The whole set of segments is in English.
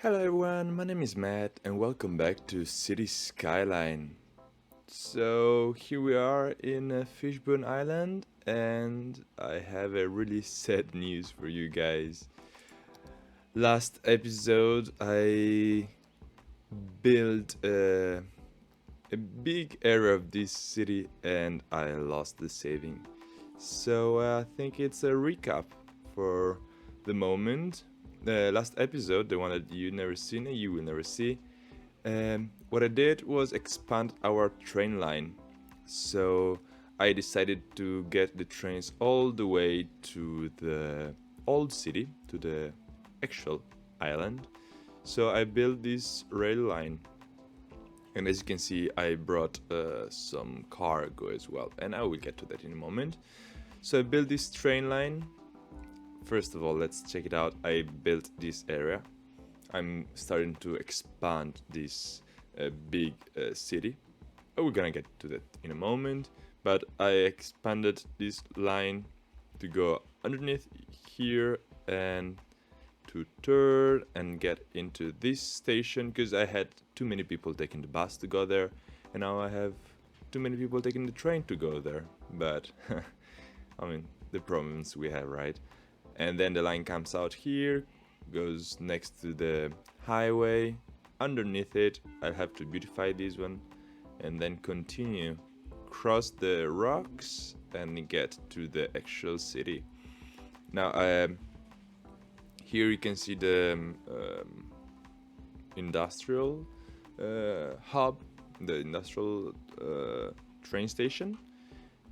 Hello everyone, my name is Matt and welcome back to City Skyline. So here we are in Fishbone Island and I have a really sad news for you guys. Last episode I built a big area of this city and I lost the saving. So I think it's a recap for the moment. The last episode, the one that you never seen and you will never see, what I did was expand our train line. So I decided to get the trains all the way to the old city, to the actual island. So I built this rail line. And as you can see, I brought some cargo as well. And I will get to that in a moment. So I built this train line. First of all, let's check it out. I built this area. I'm starting to expand this big city. Oh, we're gonna get to that in a moment. But I expanded this line to go underneath here and to turn and get into this station because I had too many people taking the bus to go there, and now I have too many people taking the train to go there. But I mean, the problems we have, right? And then the line comes out here, goes next to the highway. Underneath it, I'll have to beautify this one and then continue, cross the rocks and get to the actual city. Now, here you can see the industrial hub, the industrial train station,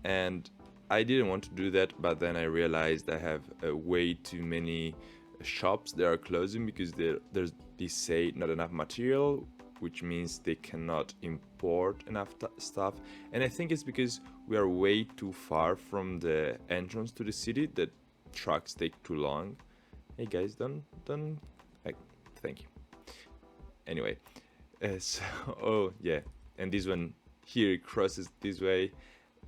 and I didn't want to do that, but then I realized I have way too many shops that are closing because they say not enough material, which means they cannot import enough stuff. And I think it's because we are way too far from the entrance to the city that trucks take too long. Hey guys, don't like, thank you. Anyway, so oh yeah, and this one here crosses this way.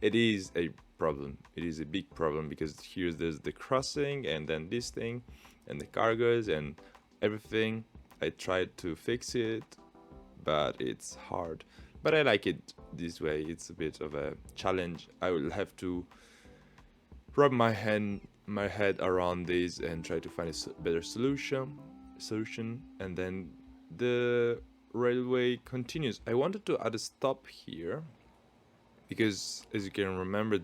It is a problem. It is a big problem because there's the crossing and then this thing and the cargoes and everything. I tried to fix it, but it's hard. But I like it this way. It's a bit of a challenge. I will have to wrap my head around this and try to find a better solution. And then the railway continues. I wanted to add a stop here because, as you can remember,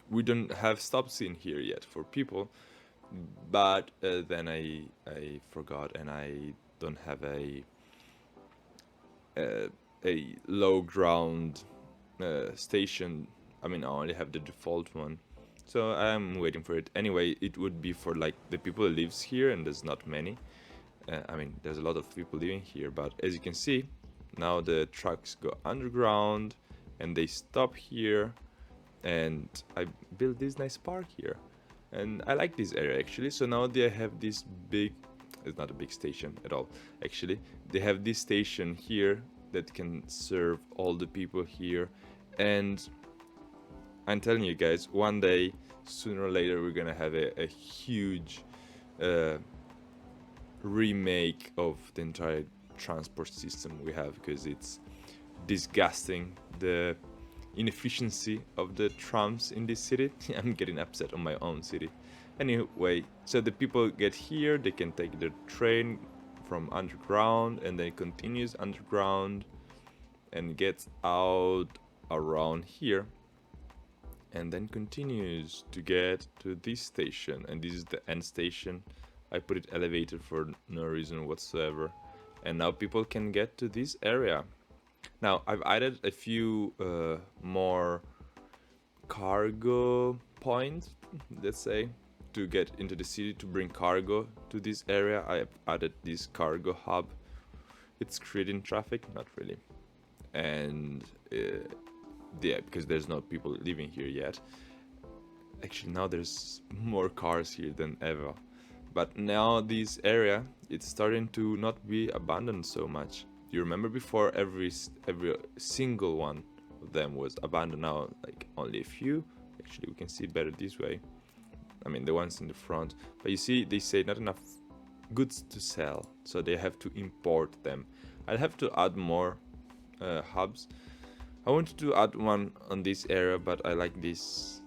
we don't have stops in here yet for people, but then I forgot and I don't have a low ground station. I mean, I only have the default one, so I'm waiting for it. Anyway, it would be for like the people who lives here, and there's not many. I mean, there's a lot of people living here, but as you can see, now the trucks go underground and they stop here, and I built this nice park here, and I like this area actually. So now they have this big, it's not a big station at all actually, they have this station here that can serve all the people here. And I'm telling you guys, one day sooner or later we're gonna have a huge remake of the entire transport system we have, because it's disgusting, the inefficiency of the trams in this city. I'm getting upset on my own city. Anyway, so the people get here, they can take the train from underground and then it continues underground and gets out around here and then continues to get to this station, and this is the end station. I put it elevated for no reason whatsoever, and now people can get to this area. Now, I've added a few more cargo points, let's say, to get into the city, to bring cargo to this area. I have added this cargo hub. It's creating traffic, not really. And yeah, because there's no people living here yet. Actually, now there's more cars here than ever. But now this area, it's starting to not be abandoned so much. You remember before every single one of them was abandoned. Now like only a few. Actually, we can see better this way. I mean, the ones in the front. But you see, they say not enough goods to sell, so they have to import them. I'll have to add more hubs. I wanted to add one on this area, but I like this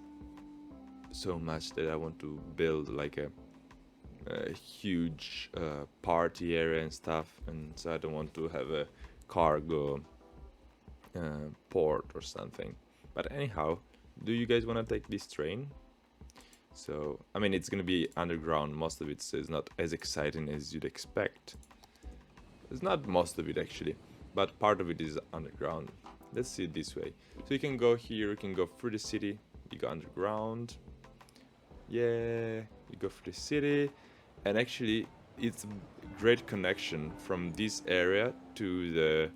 so much that I want to build like a huge party area and stuff, and so I don't want to have a cargo port or something. But anyhow, do you guys want to take this train? So I mean, it's gonna be underground, most of it, so it's not as exciting as you'd expect. It's not most of it actually, but part of it is underground. Let's see it this way. So you can go here, you can go through the city, you go underground. Yeah, you go through the city, and actually it's a great connection from this area to the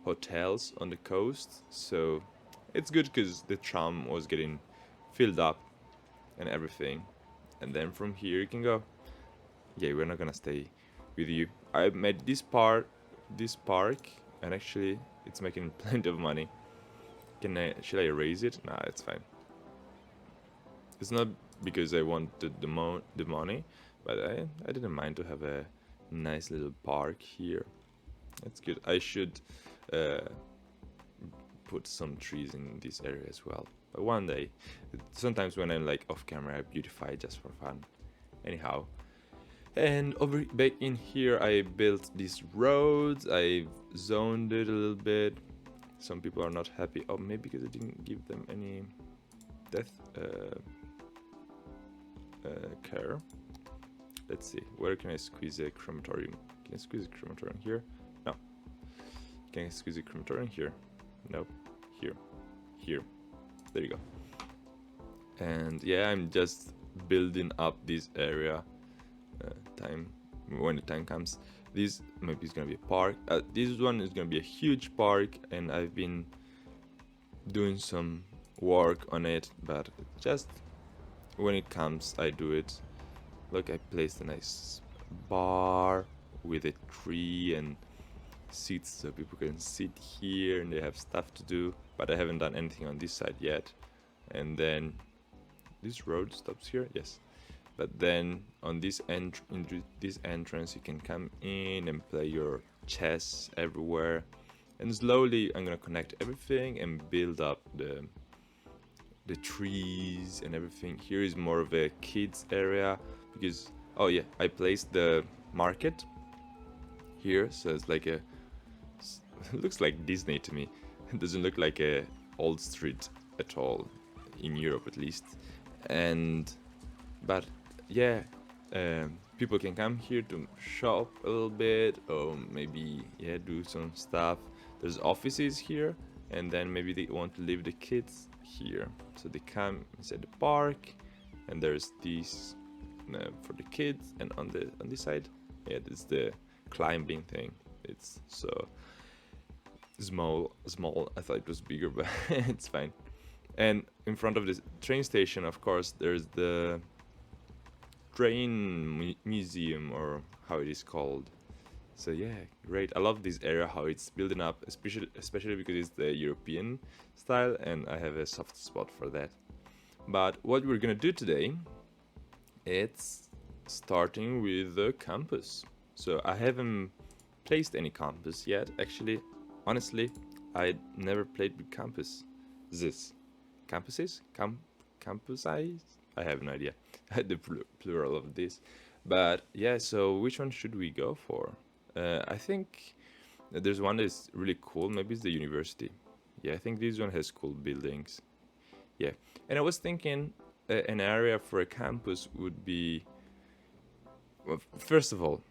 hotels on the coast. So it's good because the tram was getting filled up and everything. And then from here you can go. Yeah, we're not gonna stay with you. I made this park, and actually it's making plenty of money. Should I erase it? Nah, it's fine. It's not because I wanted the money, but I didn't mind to have a nice little park here. That's good. I should put some trees in this area as well. But one day, sometimes when I'm like off camera, I beautify just for fun. Anyhow, and over back in here, I built these roads. I zoned it a little bit. Some people are not happy. Oh, maybe because I didn't give them any death care. Let's see. Where can I squeeze a crematorium? Can I squeeze a crematorium here? No. Can I squeeze a crematorium here? No. Here. Here. There you go. And yeah, I'm just building up this area. When the time comes, this maybe is gonna be a park. This one is gonna be a huge park, and I've been doing some work on it, but just when it comes, I do it. Look, I placed a nice bar with a tree and seats so people can sit here and they have stuff to do, but I haven't done anything on this side yet. And then this road stops here, yes. But then on this this entrance, you can come in and play your chess everywhere. And slowly, I'm gonna connect everything and build up the trees and everything. Here is more of a kids area because, oh yeah, I placed the market here, so it's like it looks like Disney to me. It doesn't look like a old street at all, in Europe at least. But yeah, people can come here to shop a little bit, or maybe do some stuff. There's offices here, and then maybe they want to leave the kids here, so they come inside the park, and there's these for the kids, and on this side, this is the climbing thing. It's so small. I thought it was bigger, but it's fine. And in front of the train station, of course, there's the train museum, or how it is called. So yeah, great. I love this area, how it's building up, especially because it's the European style, and I have a soft spot for that. But what we're gonna do today, it's starting with the campus. So I haven't placed any campus yet. Actually, honestly, I never played with campuses. Campuses? I have no idea. The plural of this. But yeah, so which one should we go for? I think there's one that's really cool. Maybe it's the university. Yeah, I think this one has cool buildings. Yeah, and I was thinking an area for a campus would be, well, first of all,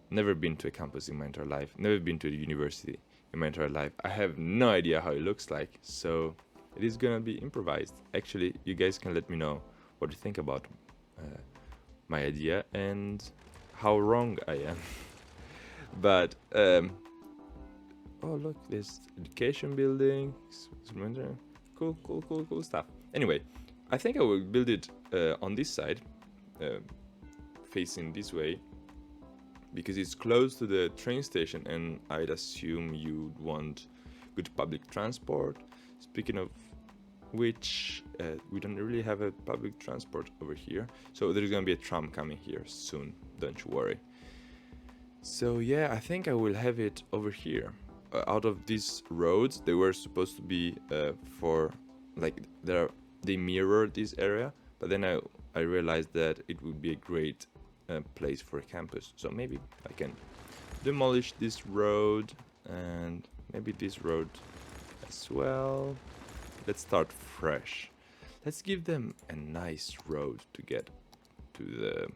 never been to a campus in my entire life. Never been to a university in my entire life. I have no idea how it looks like. So it is gonna be improvised. Actually, you guys can let me know what you think about my idea and how wrong I am. But oh look, there's education buildings, cool stuff. Anyway, I think I will build it on this side, facing this way, because it's close to the train station, and I'd assume you'd want good public transport. Speaking of which, we don't really have a public transport over here, so there's gonna be a tram coming here soon, don't you worry. So yeah, I think I will have it over here. Out of these roads, they were supposed to be for like they mirror this area, but then I realized that it would be a great place for a campus. So maybe I can demolish this road and maybe this road as well. Let's start fresh. Let's give them a nice road to get to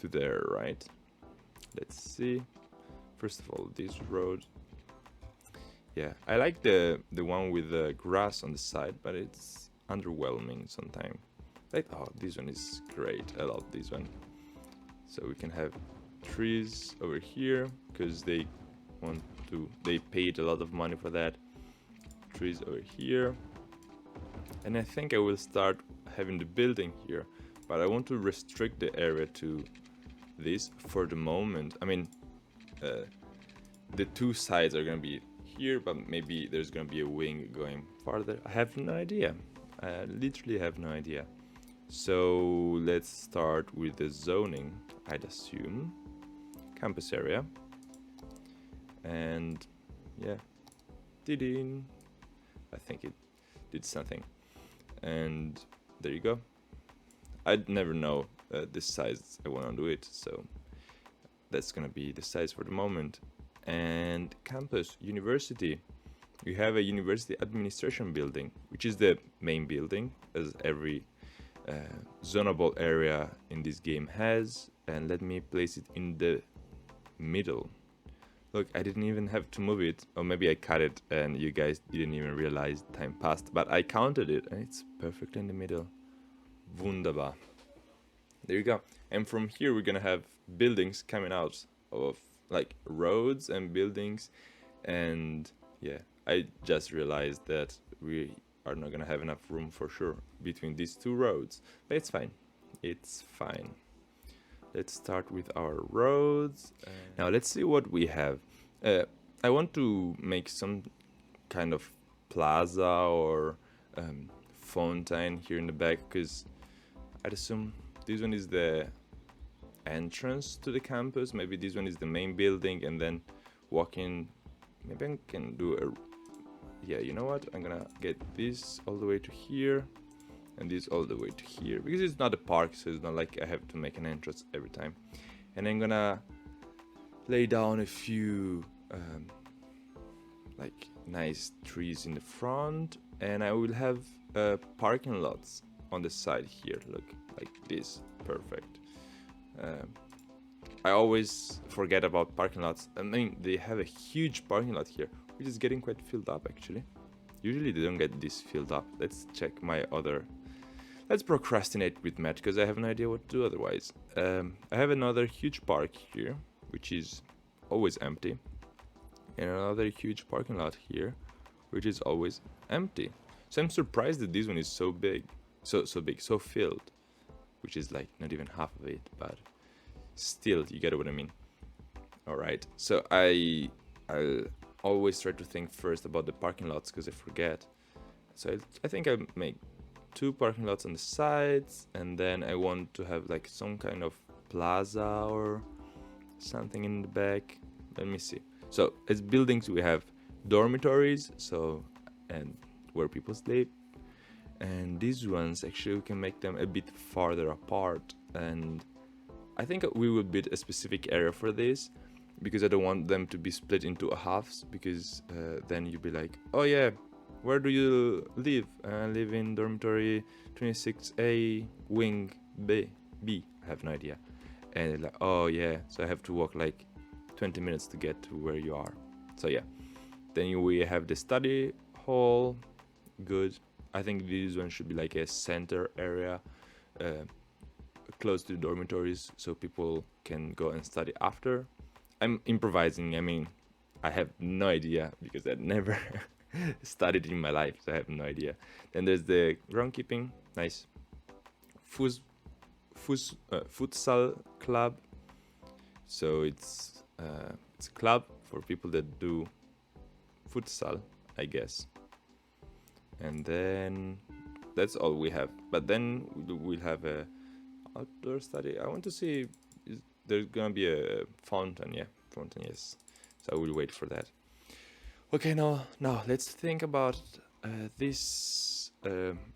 there, right? Let's see. First of all, this road. Yeah, I like the one with the grass on the side, but it's underwhelming sometimes. Like, oh, this one is great. I love this one. So we can have trees over here because they paid a lot of money for that. Trees over here. And I think I will start having the building here, but I want to restrict the area to this for the moment. I mean, the two sides are gonna be here, but maybe there's gonna be a wing going farther. I have no idea. I literally have no idea. So let's start with the zoning, I'd assume. Campus area. And yeah, did-in. I think it did something. And there you go. I'd never know this size I want to do it, so that's gonna be the size for the moment. And campus, university. We have a university administration building, which is the main building, as every zonable area in this game has. And let me place it in the middle. Look, I didn't even have to move it, or maybe I cut it and you guys didn't even realize time passed, but I counted it and it's perfectly in the middle. Wunderbar. There you go. And from here we're gonna have buildings coming out of like roads and buildings. And yeah, I just realized that we are not gonna have enough room for sure between these two roads, but it's fine. It's fine. Let's start with our roads. Now let's see what we have. I want to make some kind of plaza or fountain here in the back, because I'd assume this one is the entrance to the campus. Maybe this one is the main building, and then walking. Maybe I can do a. Yeah, you know what? I'm gonna get this all the way to here, and this all the way to here, because it's not a park, so it's not like I have to make an entrance every time. And I'm gonna lay down a few like nice trees in the front, and I will have parking lots on the side here. Look, like this. Perfect. I always forget about parking lots. I mean, they have a huge parking lot here, which is getting quite filled up actually. Usually they don't get this filled up. Let's check my other. Let's procrastinate with Matt, because I have no idea what to do otherwise. I have another huge park here, which is always empty. And another huge parking lot here, which is always empty. So I'm surprised that this one is so big. So big, so filled. Which is like not even half of it, but still, you get what I mean. Alright, so I'll always try to think first about the parking lots, because I forget. So I think I'll make 2 parking lots on the sides, and then I want to have like some kind of plaza or something in the back. Let me see. So as buildings we have dormitories, so and where people sleep, and these ones actually we can make them a bit farther apart. And I think we will build a specific area for this, because I don't want them to be split into halves, because then you'll be like, oh yeah, where do you live? I live in dormitory 26A wing B. I have no idea. And they're like, oh yeah, so I have to walk like 20 minutes to get to where you are. So yeah, then we have the study hall. Good. I think this one should be like a center area close to the dormitories, so people can go and study after. I'm improvising. I mean, I have no idea, because I've never studied in my life, so I have no idea. Then there's the groundkeeping, nice. Futsal club. So it's a club for people that do futsal, I guess. And then that's all we have. But then we'll have a outdoor study. I want to see, there's gonna be a fountain, yeah, fountain, yes. So I will wait for that. Okay, now let's think about these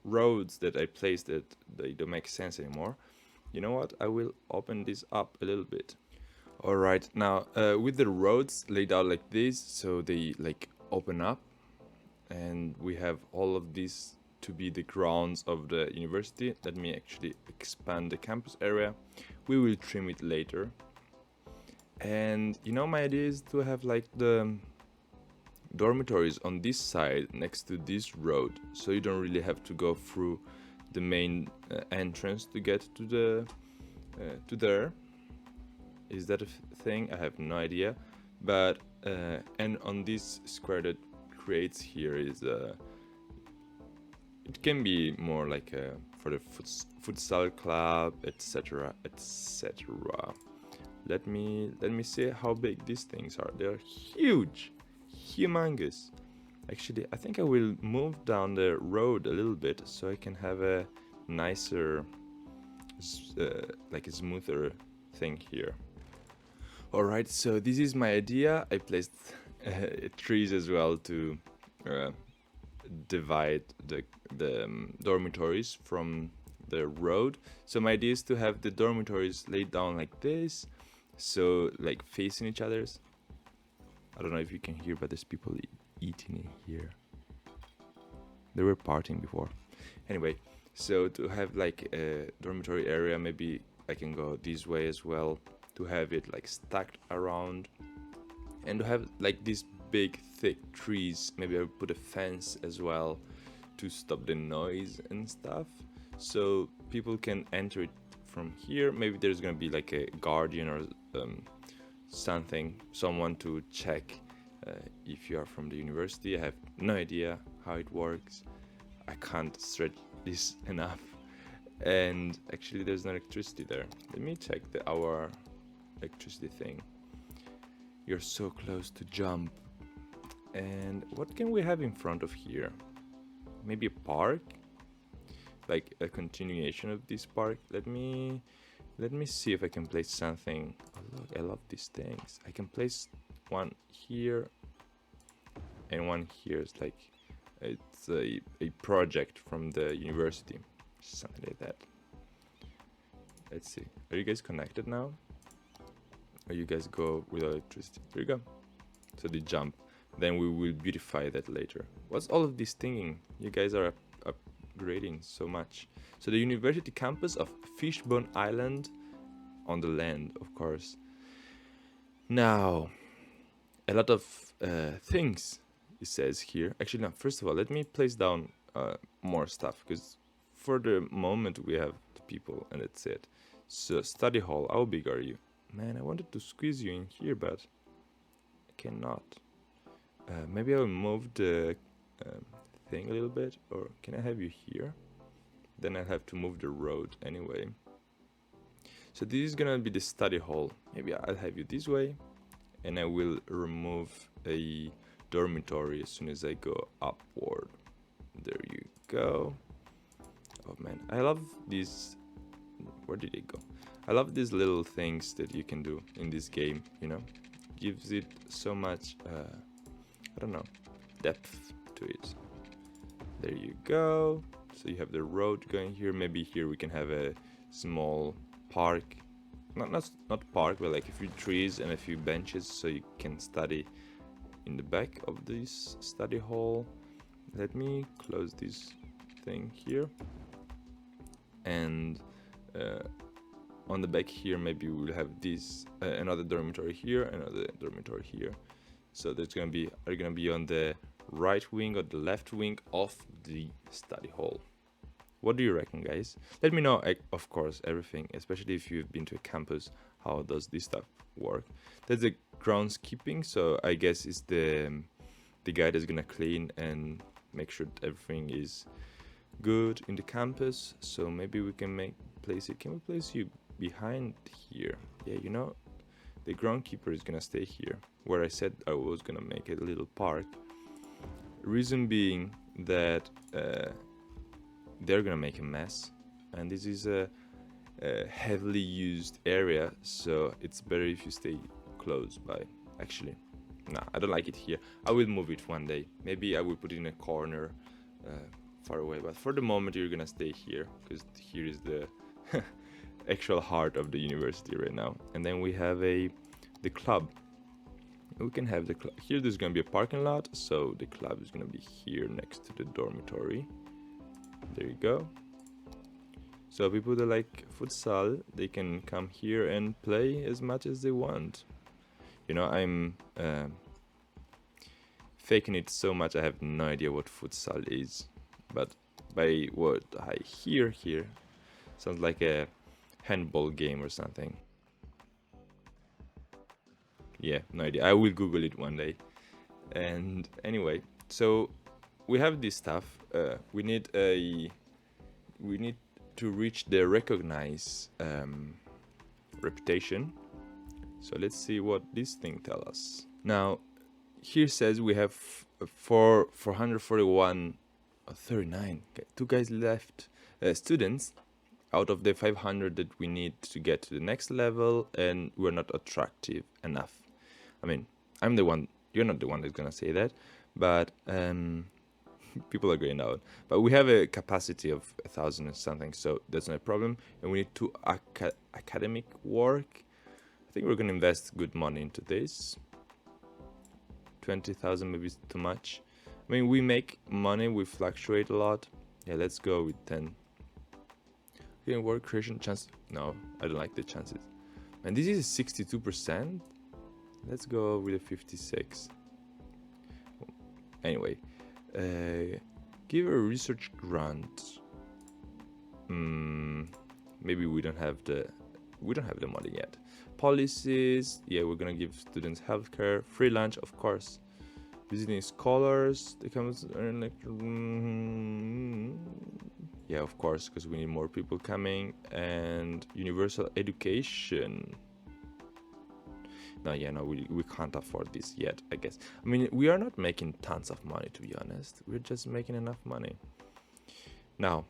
roads that I placed that they don't make sense anymore. You know what? I will open this up a little bit. All right, now with the roads laid out like this, so they like open up, and we have all of these to be the grounds of the university. Let me actually expand the campus area. We will trim it later. And you know, my idea is to have like the dormitories on this side next to this road, so you don't really have to go through the main entrance to get to the to there. Is that a thing? I have no idea. But and on this square that creates here is it can be more like for the futsal club, etc., etc. Let me see how big these things are. They're huge, humongous. Actually, I think I will move down the road a little bit so I can have a nicer, like a smoother thing here. Alright, so this is my idea. I placed trees as well to divide the dormitories from the road. So my idea is to have the dormitories laid down like this, so like facing each other's. I don't know if you can hear, but there's people eating in here. They were partying before. Anyway, so to have like a dormitory area, maybe I can go this way as well, to have it like stacked around, and to have like these big thick trees. Maybe I'll put a fence as well to stop the noise and stuff, so people can enter it from here. Maybe there's gonna be like a guardian or someone to check if you are from the university. I have no idea how it works. I can't stretch this enough. And actually there's no electricity there. Let me check our electricity thing. You're so close to jump. And what can we have in front of here? Maybe a park, like a continuation of this park. Let me see if I can place something. Oh, look, I love these things. I can place one here and one here. It's like it's a project from the university, something like that. Let's see. Are you guys connected now? Or you guys go with electricity? There you go. So they jump. Then we will beautify that later. What's all of this thinking? You guys are upgrading so much. So the university campus of Fishbone Island, on the land, of course. Now, a lot of things it says here. Actually, no, first of all, let me place down more stuff, because for the moment we have the people and that's it. So study hall, how big are you? Man, I wanted to squeeze you in here, but I cannot. Maybe I'll move the thing a little bit, or can I have you here? Then I'll have to move the road anyway. So this is gonna be the study hall. Maybe I'll have you this way, and I will remove a dormitory as soon as I go upward. There you go. Oh man, I love these. Where did it go? I love these little things that you can do in this game, you know? Gives it so much, I don't know, depth to it. There you go. So you have the road going here. Maybe here we can have a small park. Not park, but like a few trees and a few benches, so you can study in the back of this study hall. Let me close this thing here. And on the back here, maybe we'll have this another dormitory here, another dormitory here. So there's gonna be on the right wing or the left wing of the study hall. What do you reckon, guys? Let me know, of course, everything, especially if you've been to a campus. How does this stuff work? That's the groundskeeping, so I guess it's the guy that's gonna clean and make sure that everything is good in the campus. So maybe we can place it. Can we place you behind here? Yeah, you know, the groundkeeper is gonna stay here, where I said I was gonna make a little park. Reason being that they're gonna make a mess, and this is heavily used area, so it's better if you stay close by. Actually, nah, I don't like it here. I will move it one day. Maybe I will put it in a corner far away, but for the moment you're gonna stay here because here is the actual heart of the university right now. And then we have the club. We can have the club here. There's gonna be a parking lot, so the club is gonna be here next to the dormitory. There you go. So people that like futsal, they can come here and play as much as they want. You know, I'm faking it so much, I have no idea what futsal is. But by what I hear here, sounds like a handball game or something. Yeah, no idea. I will Google it one day. And anyway, so we have this stuff. We need to reach the recognized reputation. So let's see what this thing tells us. Now, here says we have 441 39. Okay, 2 guys left, students out of the 500 that we need to get to the next level, and we're not attractive enough. I mean, I'm the one. You're not the one that's gonna say that, but people are going out. But we have a capacity of 1,000 and something, so that's not a problem. And we need to academic work. I think we're gonna invest good money into this. 20,000 maybe is too much. I mean, we make money, we fluctuate a lot. Yeah, let's go with 10. Okay, work creation chance. No, I don't like the chances. And this is 62%. Let's go with a 56. Anyway, give a research grant. Maybe we don't have the money yet. Policies. Yeah, we're gonna give students healthcare, free lunch, of course. Visiting scholars. They come like. Yeah, of course, because we need more people coming. And universal education. No, we can't afford this yet, I guess. I mean, we are not making tons of money, to be honest. We're just making enough money. Now,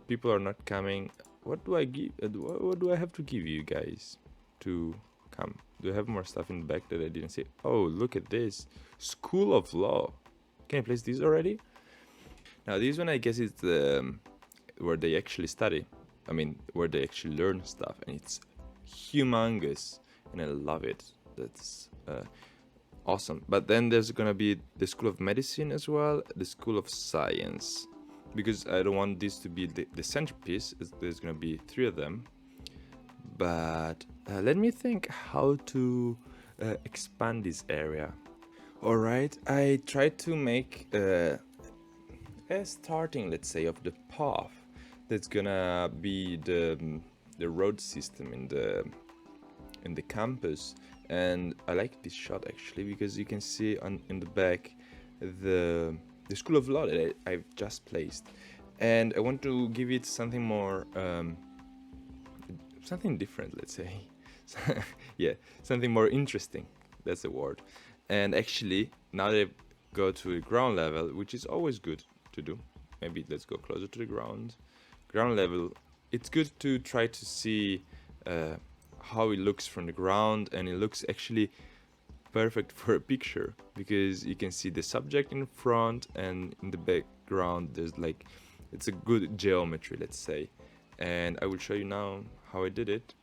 people are not coming. What do I give? What do I have to give you guys to come? Do I have more stuff in the back that I didn't see? Oh, look at this. School of Law. Can I place this already? Now, this one, I guess, is where they actually study. I mean, where they actually learn stuff. And it's humongous. And I love it. That's awesome. But then there's gonna be the School of Medicine as well, the School of Science, because I don't want this to be the centerpiece. There's gonna be 3 of them. But let me think how to expand this area. All right, I tried to make a starting, let's say, of the path that's gonna be the road system in the campus. And I like this shot actually because you can see in the back the School of Law that I've just placed, and I want to give it something more something different, let's say. Yeah, something more interesting, that's the word. And actually now they go to the ground level, which is always good to do. Maybe let's go closer to the ground level. It's good to try to see how it looks from the ground, and it looks actually perfect for a picture because you can see the subject in front, and in the background there's like, it's a good geometry, let's say. And I will show you now how I did it,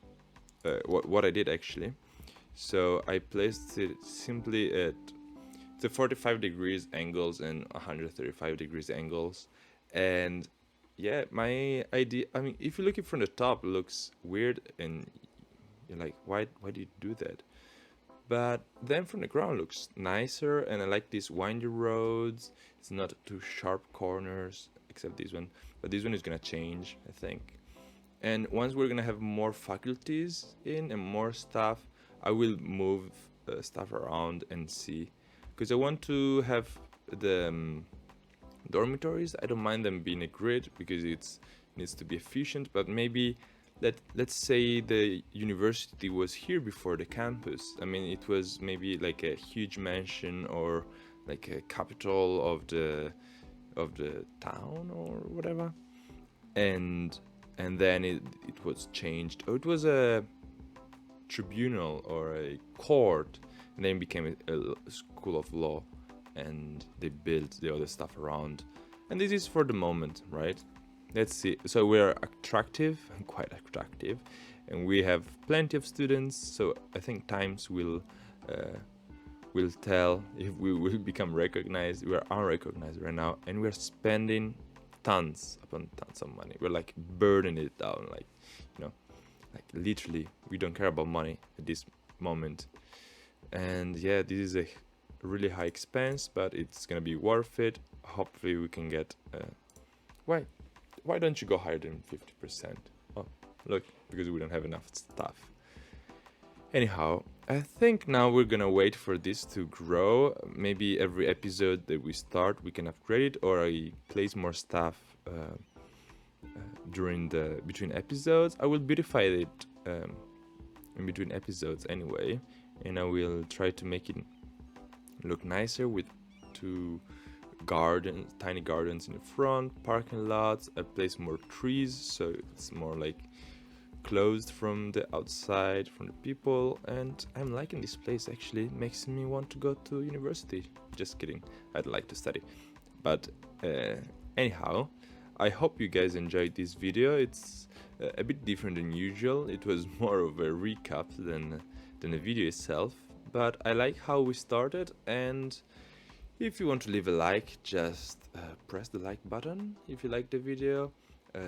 what I did actually. So I placed it simply at the 45 degrees angles and 135 degrees angles. And yeah, my idea, I mean, if you look it from the top, it looks weird and you're like, why do you do that? But then from the ground looks nicer, and I like these windy roads. It's not too sharp corners, except this one. But this one is gonna change, I think. And once we're gonna have more faculties in and more stuff, I will move stuff around and see. Because I want to have the dormitories. I don't mind them being a grid because it needs to be efficient, but maybe let's say the university was here before the campus. I mean, it was maybe like a huge mansion or like a capital of the town or whatever. And and then it was changed. Oh, it was a tribunal or a court, and then became a school of law, and they built the other stuff around. And this is for the moment, right? Let's see. So we're attractive, quite attractive, and we have plenty of students. So I think times will tell if we will become recognized. We are unrecognized right now, and we're spending tons upon tons of money. We're like burning it down, like, you know, like literally we don't care about money at this moment. And yeah, this is a really high expense, but it's gonna be worth it. Hopefully we can get why don't you go higher than 50%? Oh, look, because we don't have enough stuff. Anyhow, I think now we're gonna wait for this to grow. Maybe every episode that we start we can upgrade it, or I place more stuff between episodes. I will beautify it in between episodes anyway, and I will try to make it look nicer with two tiny gardens in the front, parking lots. I place more trees so it's more like closed from the outside, from the people, and I'm liking this place. Actually, it makes me want to go to university. Just kidding, I'd like to study, but anyhow, I hope you guys enjoyed this video. It's a bit different than usual. It was more of a recap than the video itself, but I like how we started. And if you want to leave a like, just press the like button if you like the video.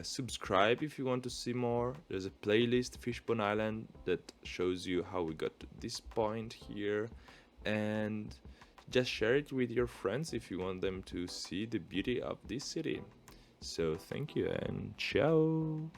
Subscribe if you want to see more. There's a playlist, Fishbone Island, that shows you how we got to this point here, and just share it with your friends if you want them to see the beauty of this city. So thank you and ciao.